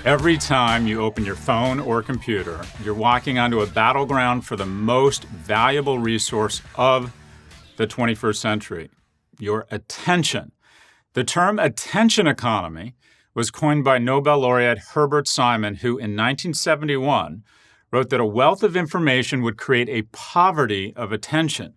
Every time you open your phone or computer, you're walking onto a battleground for the most valuable resource of the 21st century, your attention. The term attention economy was coined by Nobel laureate Herbert Simon, who in 1971 wrote that a wealth of information would create a poverty of attention.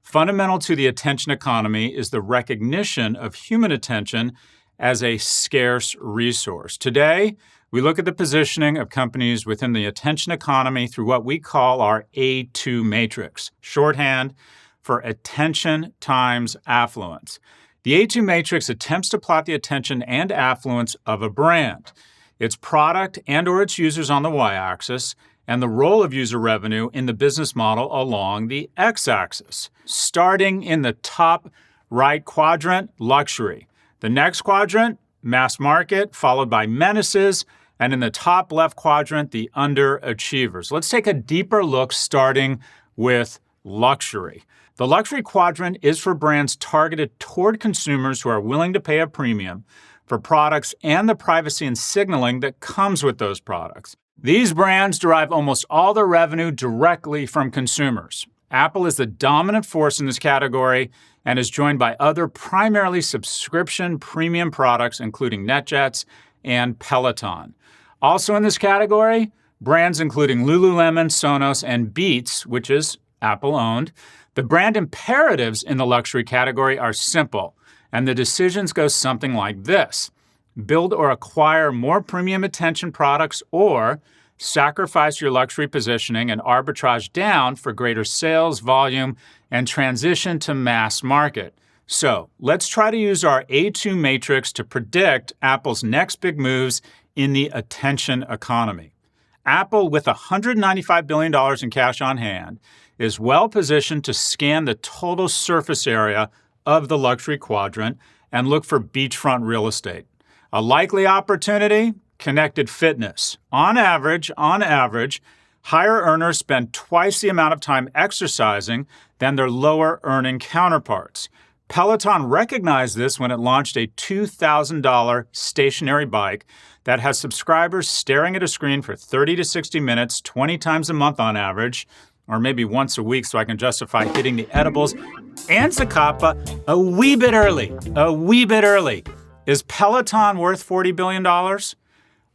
Fundamental to the attention economy is the recognition of human attention as a scarce resource. Today, we look at the positioning of companies within the attention economy through what we call our A2 matrix, shorthand for attention times affluence. The A2 matrix attempts to plot the attention and affluence of a brand, its product and or its users on the y-axis, and the role of user revenue in the business model along the x-axis. Starting in the top right quadrant, luxury. The next quadrant, mass market, followed by menaces, and in the top left quadrant, the underachievers. Let's take a deeper look starting with luxury. The luxury quadrant is for brands targeted toward consumers who are willing to pay a premium for products and the privacy and signaling that comes with those products. These brands derive almost all their revenue directly from consumers. Apple is the dominant force in this category and is joined by other primarily subscription premium products, including NetJets and Peloton. Also in this category, brands including Lululemon, Sonos, and Beats, which is Apple-owned. The brand imperatives in the luxury category are simple, and the decisions go something like this. Build or acquire more premium attention products, or sacrifice your luxury positioning and arbitrage down for greater sales volume and transition to mass market. So let's try to use our A2 matrix to predict Apple's next big moves in the attention economy. Apple, with $195 billion in cash on hand, is well positioned to scan the total surface area of the luxury quadrant and look for beachfront real estate. A likely opportunity? Connected fitness. On average, higher earners spend twice the amount of time exercising than their lower earning counterparts. Peloton recognized this when it launched a $2,000 stationary bike that has subscribers staring at a screen for 30 to 60 minutes, 20 times a month on average, or maybe once a week so I can justify hitting the edibles and Zacapa a wee bit early. Is Peloton worth $40 billion?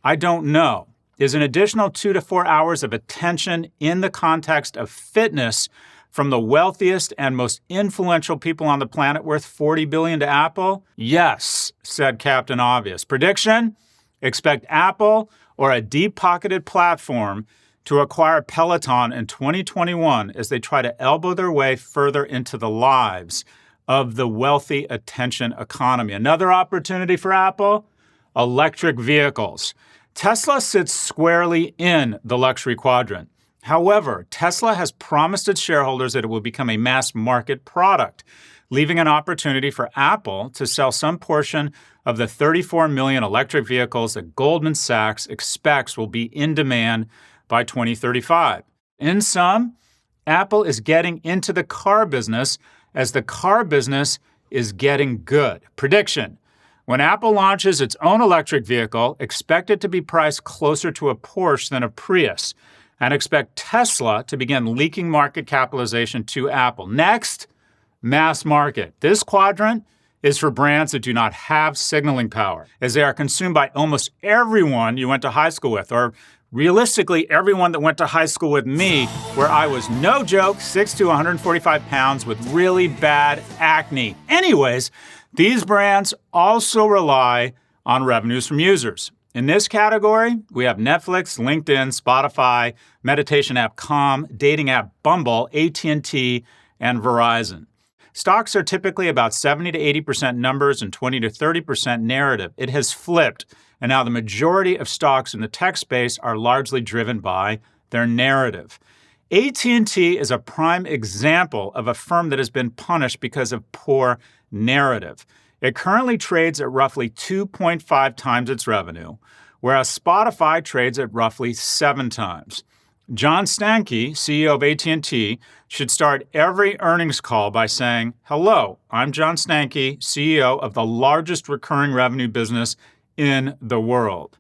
I don't know. Is an additional 2 to 4 hours of attention in the context of fitness from the wealthiest and most influential people on the planet worth $40 billion to Apple? Yes, said Captain Obvious. Prediction? Expect Apple or a deep-pocketed platform to acquire Peloton in 2021 as they try to elbow their way further into the lives of the wealthy attention economy. Another opportunity for Apple? Electric vehicles. Tesla sits squarely in the luxury quadrant. However, Tesla has promised its shareholders that it will become a mass market product, leaving an opportunity for Apple to sell some portion of the 34 million electric vehicles that Goldman Sachs expects will be in demand by 2035. In sum, Apple is getting into the car business as the car business is getting good. Prediction: when Apple launches its own electric vehicle, expect it to be priced closer to a Porsche than a Prius, and expect Tesla to begin leaking market capitalization to Apple. Next, mass market. This quadrant is for brands that do not have signaling power, as they are consumed by almost everyone you went to high school with, or realistically, everyone that went to high school with me, where I was, no joke, 6'2", 145 pounds with really bad acne. Anyways, these brands also rely on revenues from users. In this category, we have Netflix, LinkedIn, Spotify, meditation app Calm, dating app Bumble, AT&T, and Verizon. Stocks are typically about 70 to 80% numbers and 20 to 30% narrative. It has flipped, and now the majority of stocks in the tech space are largely driven by their narrative. AT&T is a prime example of a firm that has been punished because of poor narrative. It currently trades at roughly 2.5 times its revenue, whereas Spotify trades at roughly 7 times. John Stankey, CEO of AT&T, should start every earnings call by saying, "Hello, I'm John Stankey, CEO of the largest recurring revenue business in the world."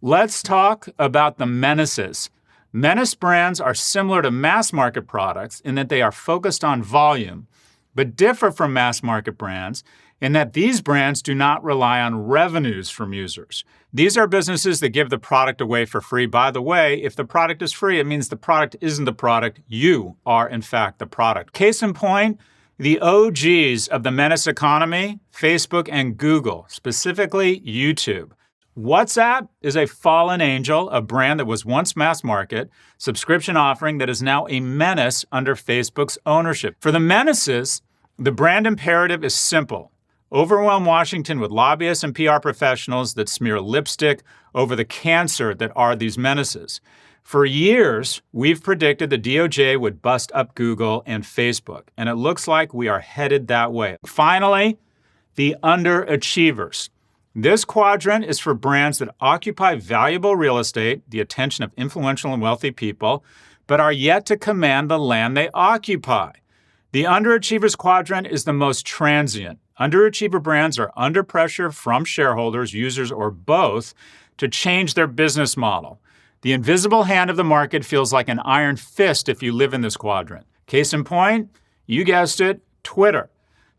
Let's talk about the menaces. Menace brands are similar to mass market products in that they are focused on volume, but differ from mass market brands in that these brands do not rely on revenues from users. These are businesses that give the product away for free. By the way, if the product is free, it means the product isn't the product. You are, in fact, the product. Case in point, the OGs of the menace economy, Facebook and Google, specifically YouTube. WhatsApp is a fallen angel, a brand that was once mass market, subscription offering that is now a menace under Facebook's ownership. For the menaces, the brand imperative is simple. Overwhelm Washington with lobbyists and PR professionals that smear lipstick over the cancer that are these menaces. For years, we've predicted the DOJ would bust up Google and Facebook, and it looks like we are headed that way. Finally, the underachievers. This quadrant is for brands that occupy valuable real estate, the attention of influential and wealthy people, but are yet to command the land they occupy. The underachievers quadrant is the most transient. Underachiever brands are under pressure from shareholders, users, or both to change their business model. The invisible hand of the market feels like an iron fist if you live in this quadrant. Case in point, you guessed it, Twitter.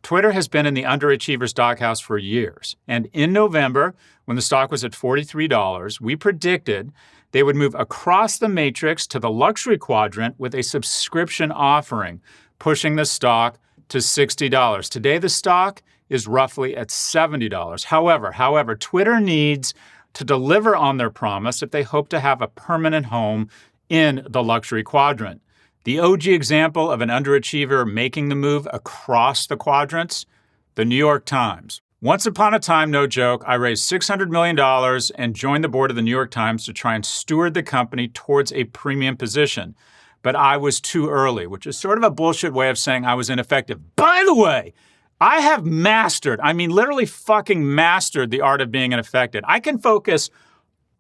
Twitter has been in the underachievers doghouse for years. And in November, when the stock was at $43, we predicted they would move across the matrix to the luxury quadrant with a subscription offering, pushing the stock to $60. Today, the stock is roughly at $70. However, Twitter needs to deliver on their promise if they hope to have a permanent home in the luxury quadrant. The OG example of an underachiever making the move across the quadrants, the New York Times. Once upon a time, no joke, I raised $600 million and joined the board of the New York Times to try and steward the company towards a premium position. But I was too early, which is sort of a bullshit way of saying I was ineffective. By the way, I have literally fucking mastered the art of being ineffective. I can focus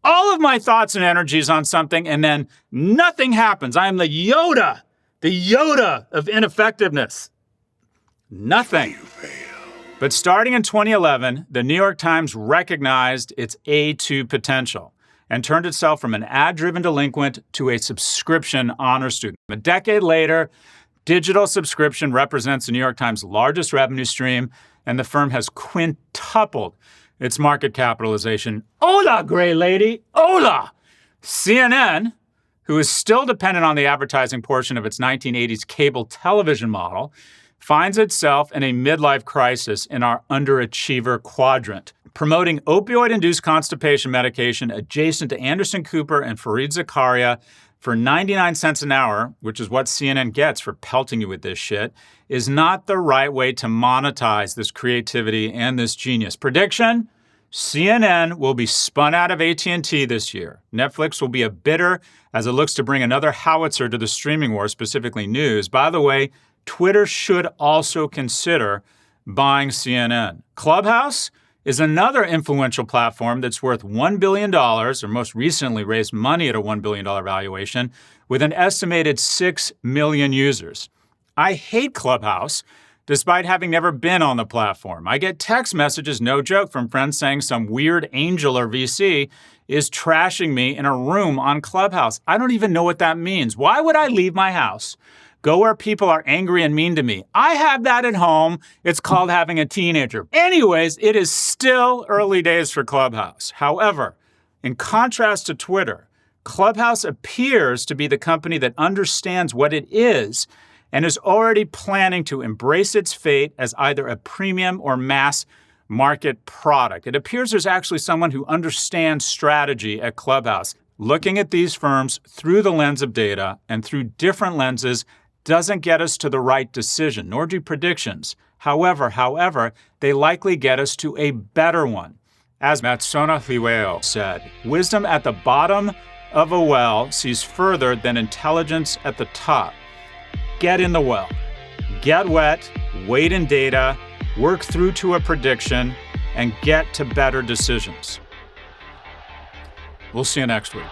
all of my thoughts and energies on something and then nothing happens. I am the Yoda of ineffectiveness. Nothing. But starting in 2011, the New York Times recognized its A2 potential and turned itself from an ad-driven delinquent to a subscription honor student. A decade later, digital subscription represents the New York Times' largest revenue stream, and the firm has quintupled its market capitalization. Hola, gray lady, hola! CNN, who is still dependent on the advertising portion of its 1980s cable television model, finds itself in a midlife crisis in our underachiever quadrant. Promoting opioid-induced constipation medication adjacent to Anderson Cooper and Fareed Zakaria for 99 cents an hour, which is what CNN gets for pelting you with this shit, is not the right way to monetize this creativity and this genius. Prediction? CNN will be spun out of AT&T this year. Netflix will be a bidder as it looks to bring another howitzer to the streaming war, specifically news. By the way, Twitter should also consider buying CNN. Clubhouse is another influential platform that's worth $1 billion, or most recently raised money at a $1 billion valuation, with an estimated 6 million users. I hate Clubhouse, despite having never been on the platform. I get text messages, no joke, from friends saying some weird angel or VC is trashing me in a room on Clubhouse. I don't even know what that means. Why would I leave my house? Go where people are angry and mean to me. I have that at home. It's called having a teenager. Anyways, it is still early days for Clubhouse. However, in contrast to Twitter, Clubhouse appears to be the company that understands what it is and is already planning to embrace its fate as either a premium or mass market product. It appears there's actually someone who understands strategy at Clubhouse. Looking at these firms through the lens of data and through different lenses doesn't get us to the right decision, nor do predictions. However, they likely get us to a better one. As Matsuno Hiweo said, wisdom at the bottom of a well sees further than intelligence at the top. Get in the well. Get wet, wade in data, work through to a prediction, and get to better decisions. We'll see you next week.